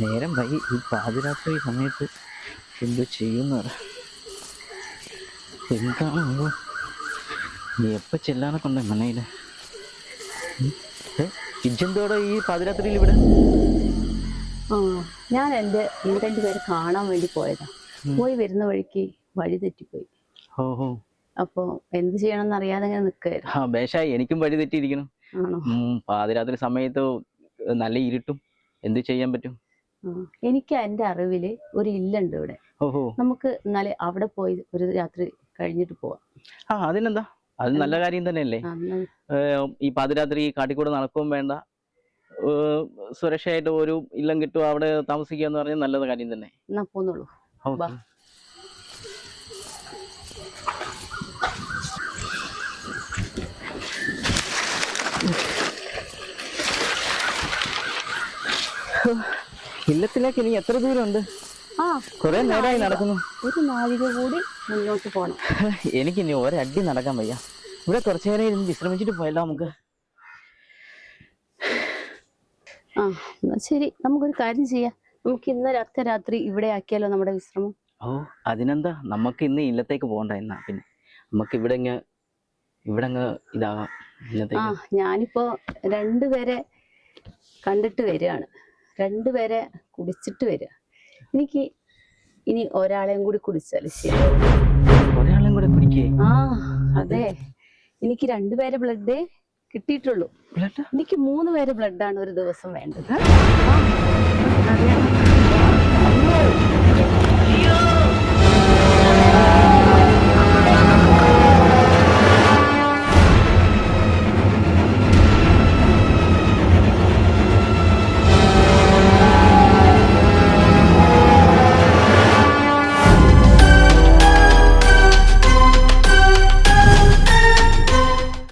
നേരം വൈകി ഈ പാതിരാത്രി സമയത്ത് എന്തോ ചെയ്യുന്നവരാ എന്താണോ നീ എപ്പോൾ ചെല്ലാനൊക്കെ ഉണ്ടോ മനയില് ഇജെന്തോടെ ഈ പാതിരാത്രിയിൽ ഇവിടെ? ഞാൻ എൻ്റെ രണ്ടുപേരെ കാണാൻ വേണ്ടി പോയതാ. പോയി വരുന്ന വഴിക്ക് വഴി തെറ്റിപ്പോയി. ഓഹോ, അപ്പൊ എന്ത് ചെയ്യണമെന്ന് അറിയാതെ അങ്ങനെ നിൽക്കായിരുന്നു. ആ ബേഷായി, എനിക്കും വഴി തെറ്റിയിരിക്കണം. പാതിരാത്രി സമയത്ത് നല്ല ഇരുട്ടും, എന്ത് ചെയ്യാൻ പറ്റും? എനിക്ക് എൻ്റെ അറിവില് ഒരു ഇല്ലുണ്ട് ഇവിടെ. ഓഹോ, നമുക്ക് എന്നാല് അവിടെ പോയി ഒരു രാത്രി കഴിഞ്ഞിട്ട് പോവാം. അതിനെന്താ, അത് നല്ല കാര്യം തന്നെയല്ലേ. ഈ പാതിരാത്രി കാട്ടിക്കൂടെ നടക്കുകയും വേണ്ട, സുരക്ഷയായിട്ട് ഒരു ഇല്ലം കിട്ടും, അവിടെ താമസിക്കുക എന്ന് പറഞ്ഞാൽ നല്ലത് കാര്യം തന്നെ. എന്നാ പോന്നോളൂ. ഇല്ലത്തിലേക്ക് ഇനി എത്ര ദൂരമുണ്ട്? കുറെ നേരമായി നടക്കുന്നു. ഒരു നാഴിക കൂടി മുന്നോട്ട് പോണം. എനിക്കിനി ഒരടി നടക്കാൻ വയ്യ. ഇവിടെ കുറച്ചു നേരം ഇരുന്ന് വിശ്രമിച്ചിട്ട് പോയല്ലോ നമുക്ക്. എന്നാ ശരി, നമുക്കൊരു കാര്യം ചെയ്യാം. നമുക്ക് ഇന്ന് രാത്രി ഇവിടെ ആക്കിയാലോ നമ്മുടെ വിശ്രമം? അതിനെന്താ, നമുക്ക് ഇന്ന് ഇല്ലത്തേക്ക് പോകണ്ട. എന്നാ പിന്നെ നമുക്ക് ഇവിടെ ഇതാകാം. ഞാനിപ്പോ രണ്ടുപേരെ കണ്ടിട്ട് വരികയാണ്, രണ്ടുപേരെ കുടിച്ചിട്ട് വരിക. എനിക്ക് ഇനി ഒരാളെയും കൂടി കുടിച്ചാല് ശരി. ഒരാളെയും കൂടെ കുടിക്കേ? അതെ, എനിക്ക് രണ്ടുപേരെ ബ്ലഡേ കിട്ടിയിട്ടുള്ളൂ. എനിക്ക് 3 പേരെ ബ്ലഡാണ് ഒരു ദിവസം വേണ്ടത്.